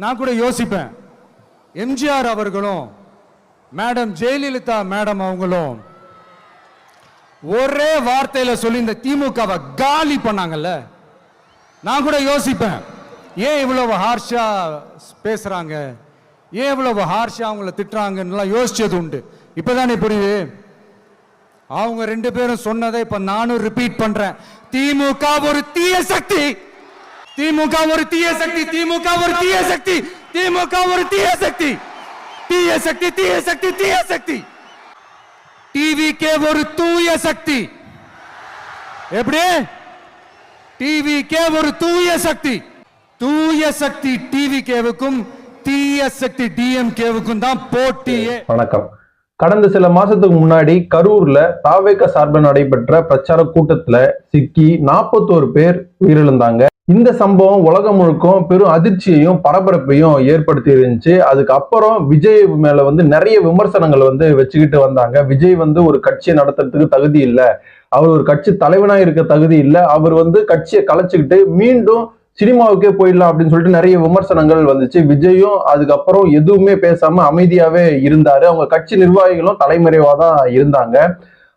நான் கூட யோசிப்பேன், எம்ஜிஆர் அவர்களும் மேடம் ஜெயலலிதா மேடம் அவங்களும் ஒரே வார்த்தையில சொல்லி இந்த திமுகவை காலி பண்ணாங்கல்ல. நான் கூட யோசிப்பேன், ஏன் இவ்வளவு ஹார்ஷா பேசுறாங்க, ஏன் இவ்வளவு ஹார்ஷா அவங்கள திட்டுறாங்கன்னு யோசிச்சது உண்டு. இப்பதானே புரியுது. அவங்க ரெண்டு பேரும் சொன்னதை இப்ப நானும் ரிப்பீட் பண்றேன். திமுக ஒரு தீய சக்தி, திமுக ஒரு தீய சக்தி, திமுக ஒரு தீய சக்தி, திமுக ஒரு தீய சக்தி, தீய சக்தி, தீய சக்தி, தீய சக்தி. டிவிகே ஒரு தூய சக்தி. எப்படி? டிவிகே ஒரு தூய சக்தி. தூய சக்தி டிவிகேவுக்கும் தீய சக்தி டிஎம்கேவுக்கும் தான் போட்டியே. வணக்கம். கடந்த சில மாசத்துக்கு முன்னாடி கரூர்ல தாவேக சார்பில் நடைபெற்ற பிரச்சார கூட்டத்துல சிக்கி 41 பேர் உயிரிழந்தாங்க. இந்த சம்பவம் உலகம் முழுக்கும் பெரும் அதிர்ச்சியையும் பரபரப்பையும் ஏற்படுத்தி இருந்துச்சு. அதுக்கப்புறம் விஜய் மேல நிறைய விமர்சனங்கள் வச்சுக்கிட்டு வந்தாங்க. விஜய் ஒரு கட்சியை நடத்துறதுக்கு தகுதி இல்லை, அவர் ஒரு கட்சி தலைவனா இருக்க தகுதி இல்லை, அவர் கட்சியை கலைச்சுக்கிட்டு மீண்டும் சினிமாவுக்கே போயிடலாம் அப்படின்னு சொல்லிட்டு நிறைய விமர்சனங்கள் வந்துச்சு. விஜயும் அதுக்கப்புறம் எதுவுமே பேசாம அமைதியாவே இருந்தாரு. அவங்க கட்சி நிர்வாகிகளும் தலைமறைவா தான் இருந்தாங்க.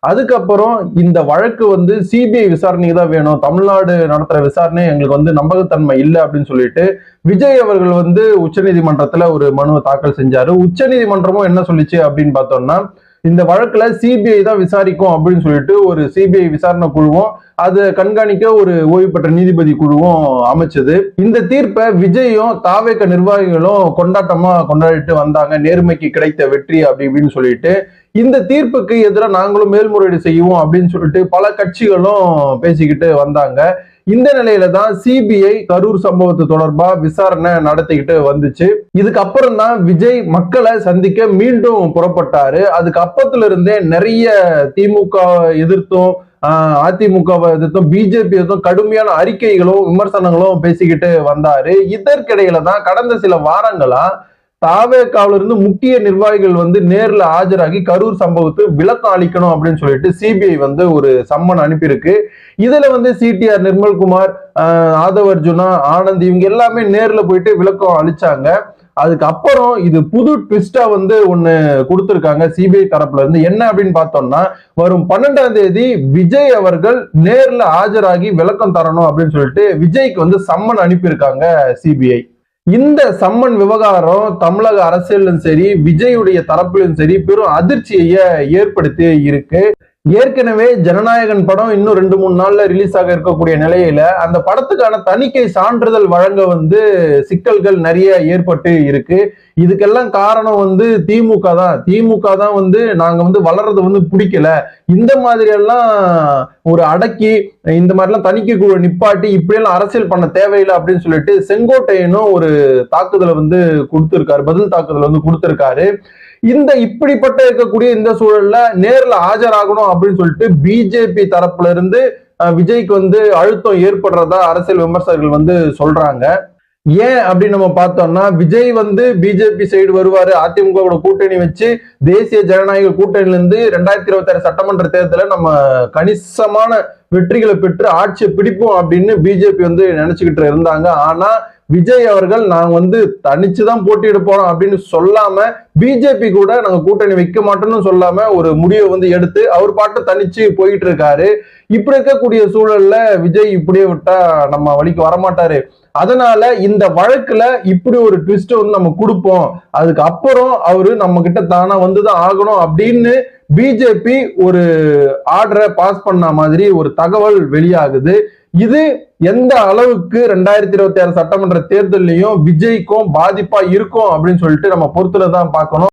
அதுக்கப்புறம் இந்த வழக்கு சிபிஐ விசாரணைக்கு தான் வேணும், தமிழ்நாடு நடத்துற விசாரணை எங்களுக்கு நம்பகத்தன்மை இல்லை அப்படின்னு சொல்லிட்டு விஜய் அவர்கள் உச்சநீதிமன்றத்துல ஒரு மனுவை தாக்கல் செஞ்சாரு. உச்சநீதிமன்றமும் என்ன சொல்லிச்சு அப்படின்னு பார்த்தோம்னா, இந்த வழக்குல சிபிஐ தான் விசாரிக்கும் அப்படின்னு சொல்லிட்டு ஒரு சிபிஐ விசாரணை குழுவும் அதை கண்காணிக்க ஒரு ஓய்வு பெற்ற நீதிபதி குழுவும் அமைச்சது. இந்த தீர்ப்பை விஜயும் தாவேக நிர்வாகிகளும் கொண்டாட்டமா கொண்டாடிட்டு வந்தாங்க. நேர்மைக்கு கிடைத்த வெற்றி அப்படி இப்படின்னு சொல்லிட்டு இந்த தீர்ப்புக்கு எதிராக நாங்களும் மேல்முறையீடு செய்வோம் அப்படின்னு சொல்லிட்டு பல கட்சிகளும் பேசிக்கிட்டு வந்தாங்க. இந்த நிலையில தான் சிபிஐ கரூர் சம்பவத்து தொடர்பா விசாரணை நடத்திக்கிட்டு வந்துச்சு. இதுக்கப்புறம் தான் விஜய் மக்களை சந்திக்க மீண்டும் புறப்பட்டாரு. அதுக்கு அப்பத்துல இருந்தே நிறைய திமுக எதிர்த்தும் அதிமுகவை எதிர்த்தும் பிஜேபி எதிர்த்தும் கடுமையான அறிக்கைகளும் விமர்சனங்களும் பேசிக்கிட்டு வந்தாரு. இதற்கிடையில தான் கடந்த சில வாரங்களா தாவேகாவில இருந்து முக்கிய நிர்வாகிகள் நேர்ல ஆஜராகி கரூர் சம்பவத்து விளக்கம் அளிக்கணும் அப்படின்னு சொல்லிட்டு சிபிஐ ஒரு சம்மன் அனுப்பியிருக்கு. இதுல சிடிஆர் நிர்மல்குமார், ஆதவ் அர்ஜுனா, ஆனந்த் இவங்க எல்லாமே நேர்ல போயிட்டு விளக்கம் அளிச்சாங்க. அதுக்கப்புறம் இது புது ட்விஸ்டா ஒண்ணு கொடுத்திருக்காங்க சிபிஐ தரப்புல இருந்து. என்ன அப்படின்னு பார்த்தோம்னா, வரும் 12ஆம் தேதி விஜய் அவர்கள் நேர்ல ஆஜராகி விளக்கம் தரணும் அப்படின்னு சொல்லிட்டு விஜய்க்கு சம்மன் அனுப்பியிருக்காங்க சிபிஐ. இந்த சம்மன் விவகாரம் தமிழக அரசியலும் சரி விஜயுடைய தரப்பிலும் சரி பெரும் அதிர்ச்சியை ஏற்படுத்தி இருக்கு. ஏற்கனவே ஜனநாயகன் படம் இன்னும் 2-3 நாள்ல ரிலீஸ் ஆக இருக்கக்கூடிய நிலையில அந்த படத்துக்கான தணிக்கை சான்றிதழ் வழங்க சிக்கல்கள் நிறைய ஏற்பட்டு இருக்கு. இதுக்கெல்லாம் காரணம் திமுக தான். திமுக தான் நாங்க வளர்றது பிடிக்கல, இந்த மாதிரி எல்லாம் ஒரு அடக்கி இந்த மாதிரிலாம் தணிக்கை குழு நிப்பாட்டி இப்படியெல்லாம் அரசியல் பண்ண தேவையில்லை அப்படின்னு சொல்லிட்டு செங்கோட்டையனும் ஒரு தாக்குதலை கொடுத்திருக்காரு, பதில் தாக்குதல் கொடுத்திருக்காரு. இந்த இப்படிப்பட்ட இருக்கக்கூடிய இந்த சூழல்ல நேர்ல ஆஜராகணும் அப்படின்னு சொல்லிட்டு பிஜேபி தரப்புல இருந்து விஜய்க்கு அழுத்தம் ஏற்படுறதா அரசியல் விமர்சகர்கள் சொல்றாங்க. ஏன் அப்படின்னு நம்ம பார்த்தோம்னா, விஜய் பிஜேபி சைடு வருவாரு, அதிமுக கூட்டணி வச்சு தேசிய ஜனநாயக கூட்டணியில இருந்து 2026 சட்டமன்ற தேர்தலில் நம்ம கணிசமான வெற்றிகளை பெற்று ஆட்சியை பிடிப்போம் அப்படின்னு பிஜேபி நினைச்சுக்கிட்டு இருந்தாங்க. ஆனா விஜய் அவர்கள் நாங்க தனிச்சுதான் போட்டியிட போறோம் அப்படின்னு சொல்லாம, பிஜேபி கூட நாங்க கூட்டணி வைக்க மாட்டோம்னு சொல்லாம ஒரு முடிவை எடுத்து அவர் பாட்டு தனிச்சு போயிட்டு இருக்காரு. இப்படி இருக்கக்கூடிய சூழல்ல விஜய் இப்படியே விட்டா நம்ம வழிக்கு வரமாட்டாரு. அதனால இந்த வழக்குல இப்படி ஒரு ட்விஸ்ட் நம்ம கொடுப்போம், அதுக்கு அப்புறம் அவரு நம்ம கிட்ட தானா வந்துதான் ஆகணும் அப்படின்னு பிஜேபி ஒரு ஆர்டரை பாஸ் பண்ண மாதிரி ஒரு தகவல் வெளியாகுது. இது எந்த அளவுக்கு 2026 சட்டமன்ற தேர்தலையும் விஜய்க்கும் பாதிப்பா இருக்கும் அப்படின்னு சொல்லிட்டு நம்ம பொறுத்துல தான் பார்க்கணும்.